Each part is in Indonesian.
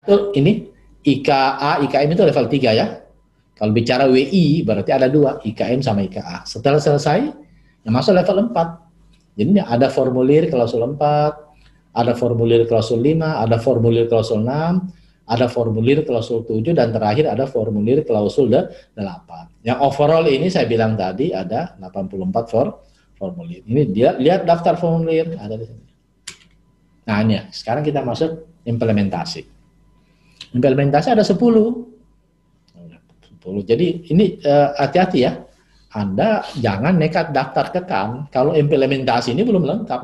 Ini IKA, IKM itu level 3 ya. Kalau bicara WI berarti ada dua, IKM sama IKA. Setelah selesai, yang masuk level 4. Jadi ada formulir klausul 4, ada formulir klausul 5, ada formulir klausul 6, ada formulir klausul 7, dan terakhir ada formulir klausul 8. Yang overall ini saya bilang tadi ada 84 formulir. Ini dia lihat daftar formulir ada di sini. Nah, ini sekarang kita masuk implementasi. Implementasi ada 10. Jadi ini hati-hati ya. Anda jangan nekat daftar ke KAN kalau implementasi ini belum lengkap.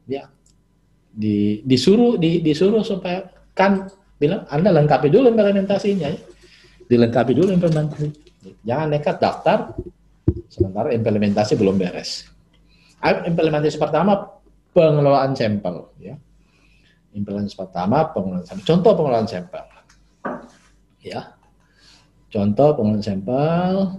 Ya. Disuruh supaya KAN bilang Anda lengkapi dulu implementasinya ya. Dilengkapi dulu implementasi. Jangan nekat daftar sementara implementasi belum beres. Implementasi pertama pengelolaan sampel ya. Implementasi pertama pengelolaan sampel. Contoh pengelolaan sampel. Ya. Contoh pengelolaan sampel.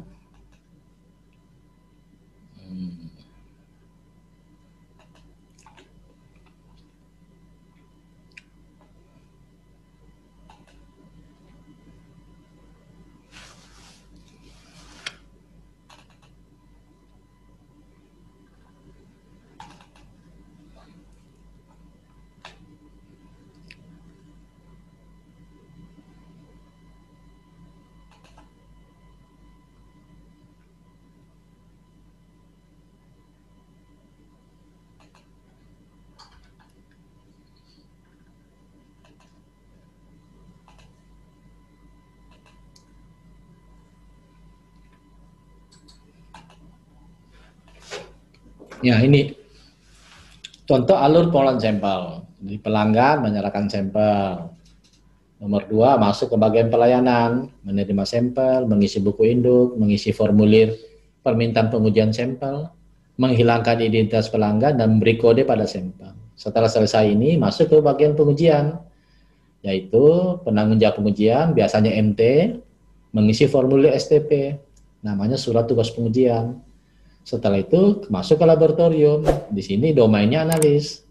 Ya, ini contoh alur pengelolaan sampel. Di pelanggan menyerahkan sampel. Nomor 2, masuk ke bagian pelayanan, menerima sampel, mengisi buku induk, mengisi formulir permintaan pengujian sampel, menghilangkan identitas pelanggan, dan memberi kode pada sampel. Setelah selesai ini, masuk ke bagian pengujian, yaitu penanggung jawab pengujian, biasanya MT, mengisi formulir STP, namanya surat tugas pengujian. Setelah itu masuk ke laboratorium. Di sini domainnya analis.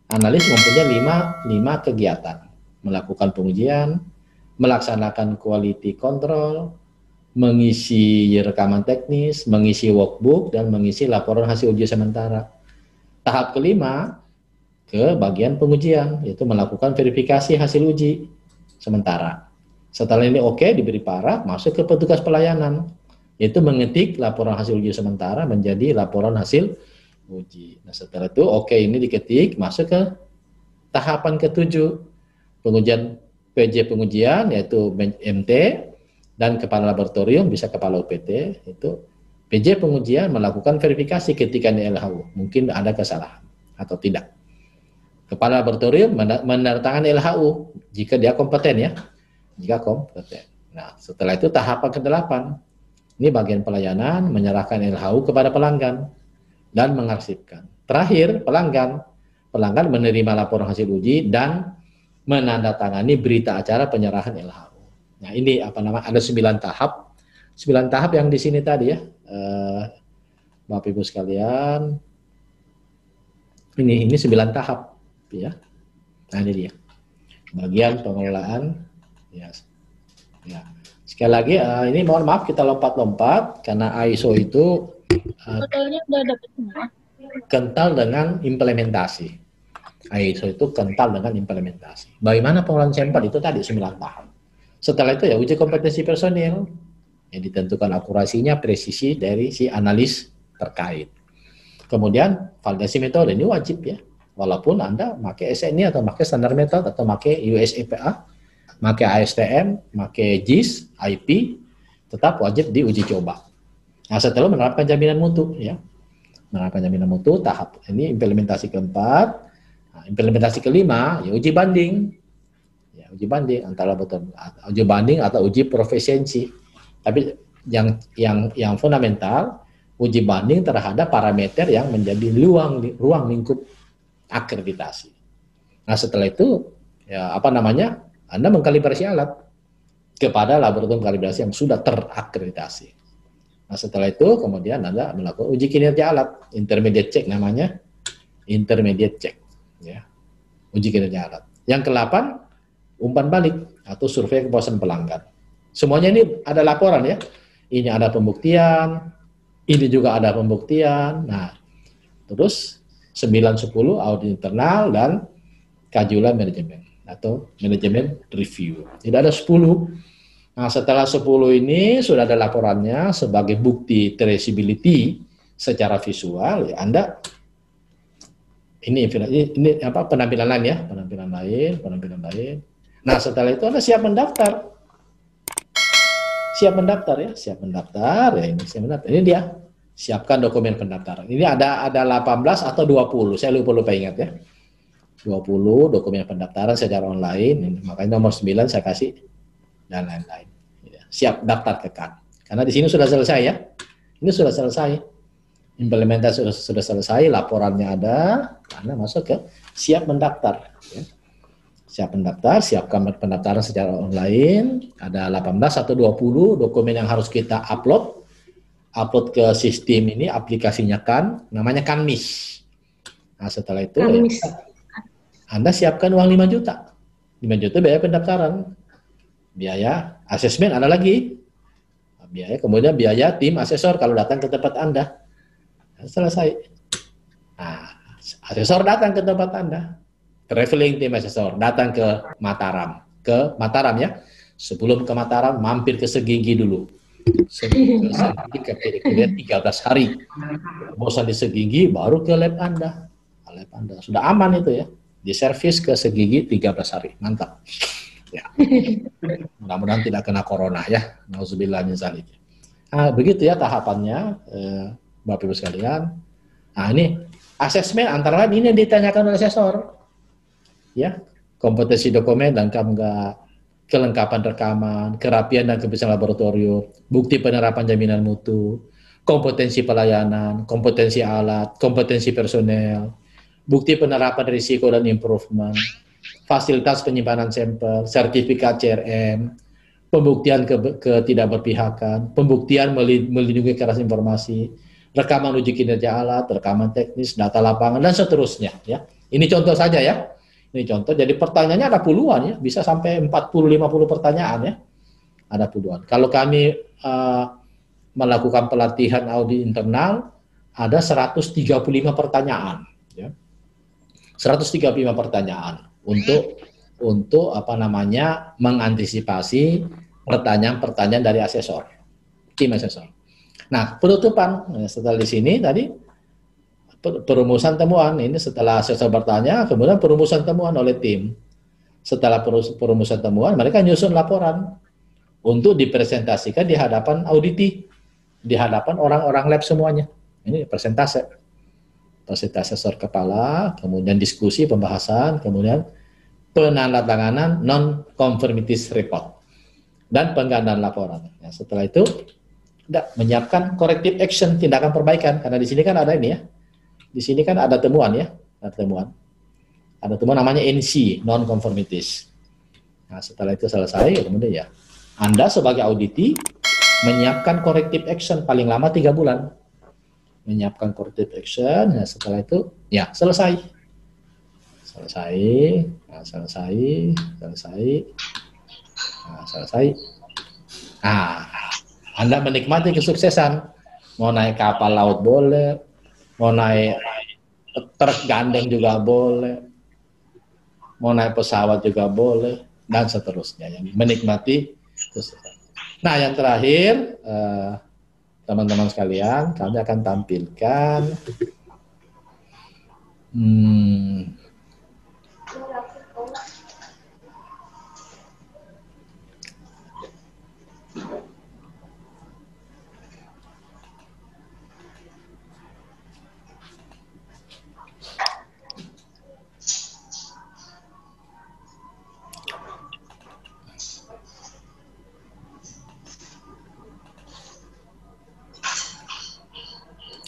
Analis mempunyai 5 kegiatan. Melakukan pengujian, melaksanakan quality control, mengisi rekaman teknis, mengisi workbook, dan mengisi laporan hasil uji sementara. Tahap kelima ke bagian pengujian, yaitu melakukan verifikasi hasil uji sementara. Setelah ini oke, diberi paraf, masuk ke petugas pelayanan, yaitu mengetik laporan hasil uji sementara menjadi laporan hasil uji. Nah, setelah itu oke ini diketik, masuk ke tahapan ke-7, pengujian PJ pengujian, yaitu MT, dan kepala laboratorium, bisa kepala UPT, itu PJ pengujian melakukan verifikasi ketika di LHU, mungkin ada kesalahan atau tidak. Kepala laboratorium menandatangani LHU, jika dia kompeten ya, jika kompeten. Nah, setelah itu tahapan ke-8, ini bagian pelayanan, menyerahkan LHU kepada pelanggan dan mengarsipkan. Terakhir, pelanggan menerima laporan hasil uji dan menandatangani berita acara penyerahan LHU. Nah, ini ada 9 tahap. 9 tahap yang di sini tadi ya. Bapak Ibu sekalian. Ini 9 tahap ya. Nah, ini dia. Bagian pengelolaan ya. Ya. Sekali lagi, ini mohon maaf kita lompat-lompat karena ISO itu kental dengan implementasi. ISO itu kental dengan implementasi. Bagaimana pengelolaan sampel itu tadi 9 tahap. Setelah itu ya uji kompetensi personil, yang ditentukan akurasinya, presisi dari si analis terkait. Kemudian validasi metode ini wajib ya, walaupun Anda pakai SNI atau pakai standar metode atau pakai USEPA, pakai ASTM, pakai JIS, IP, tetap wajib diuji coba. Nah, setelah menerapkan jaminan mutu ya, menerapkan jaminan mutu tahap ini implementasi keempat. Nah, implementasi kelima ya uji banding. Ya, uji banding antara uji banding atau uji profesiensi. Tapi yang fundamental uji banding terhadap parameter yang menjadi ruang lingkup akreditasi. Nah, setelah itu ya Anda mengkalibrasi alat kepada laboratorium kalibrasi yang sudah terakreditasi. Nah, setelah itu kemudian Anda melakukan uji kinerja alat, intermediate check namanya, intermediate check ya. Uji kinerja alat. Yang ke-8 umpan balik atau survei kepuasan pelanggan. Semuanya ini ada laporan ya. Ini ada pembuktian, ini juga ada pembuktian. Nah, terus 9-10 audit internal dan kajian manajemen atau manajemen review. Tidak ada 10. Nah, setelah 10 ini sudah ada laporannya sebagai bukti traceability secara visual, ya Anda ini apa penampilan lain ya, penampilan lain. Nah, setelah itu Anda siap mendaftar. Siap mendaftar ya, ini siap mendaftar. Ini dia. Siapkan dokumen pendaftaran. Ini ada 18 atau 20, saya lupa ingat ya. 20 dokumen pendaftaran secara online, ini, makanya nomor 9 saya kasih dan lain-lain. Siap daftar ke KAN. Karena di sini sudah selesai ya. Ini sudah selesai. Implementasi sudah selesai, laporannya ada, Anda masuk ke siap mendaftar. Ya. Siap mendaftar, siapkan pendaftaran secara online, ada 18 atau 20 dokumen yang harus kita upload ke sistem ini, aplikasinya KAN, namanya KANMIS. Nah, setelah itu ya, Anda siapkan uang 5 juta. 5 juta biaya pendaftaran. Biaya asesmen ada lagi. Kemudian biaya tim asesor kalau datang ke tempat Anda. Selesai. Nah, asesor datang ke tempat Anda. Traveling tim asesor datang ke Mataram ya. Sebelum ke Mataram mampir ke Segigi dulu. Segigi ke Segigi 13 hari. Bosan di Segigi baru ke lab Anda. Lab Anda sudah aman itu ya. Diservis ke Segigi 13 hari. Mantap. Ya. Mudah-mudahan tidak kena corona ya. Nauzubillah min dzalik. Nah, begitu ya tahapannya, Bapak Ibu sekalian. Nah, ini asesmen antara lain ini yang ditanyakan oleh asesor. Ya, kompetensi dokumen lengkap enggak, kelengkapan rekaman, kerapian dan kebersihan laboratorium, bukti penerapan jaminan mutu, kompetensi pelayanan, kompetensi alat, kompetensi personel, bukti penerapan risiko dan improvement, fasilitas penyimpanan sampel, sertifikat CRM, pembuktian ketidakberpihakan, pembuktian melindungi keras informasi, rekaman uji kinerja alat, rekaman teknis, data lapangan, dan seterusnya. Ya. Ini contoh saja ya. Ini contoh, jadi pertanyaannya ada puluhan ya, bisa sampai 40-50 pertanyaan ya. Ada puluhan. Kalau kami melakukan pelatihan audit internal, ada 135 pertanyaan. Ya. 135 pertanyaan. Untuk apa namanya mengantisipasi pertanyaan-pertanyaan dari asesor, tim asesor. Nah, penutupan setelah di sini tadi perumusan temuan ini setelah asesor bertanya, kemudian perumusan temuan oleh tim. Setelah perumusan temuan, mereka nyusun laporan untuk dipresentasikan di hadapan auditi, di hadapan orang-orang lab semuanya. Ini presentase asesor kepala, kemudian diskusi pembahasan, kemudian penandatanganan non-conformities report dan penggandaan laporan. Ya, setelah itu menyiapkan corrective action, tindakan perbaikan, karena di sini kan ada ini ya, di sini kan ada temuan ya, ada temuan namanya NC, non-conformities. Nah, setelah itu selesai, kemudian ya Anda sebagai auditi menyiapkan corrective action paling lama 3 bulan, menyiapkan corrective action. Nah, setelah itu ya selesai. Nah, Anda menikmati kesuksesan. Mau naik kapal laut boleh, mau naik truk gandeng juga boleh, mau naik pesawat juga boleh, dan seterusnya. Yang menikmati kesuksesan. Nah, yang terakhir, teman-teman sekalian, kami akan tampilkan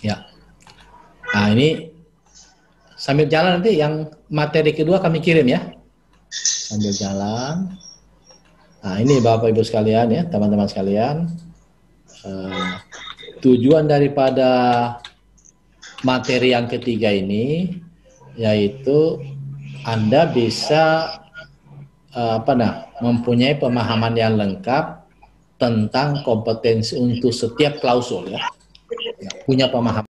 ya. Nah, ini sambil jalan nanti yang materi kedua kami kirim ya. Sambil jalan. Nah, ini Bapak Ibu sekalian ya, teman-teman sekalian. Tujuan daripada materi yang ketiga ini yaitu Anda bisa mempunyai pemahaman yang lengkap tentang kompetensi untuk setiap klausul ya. Punya pemahaman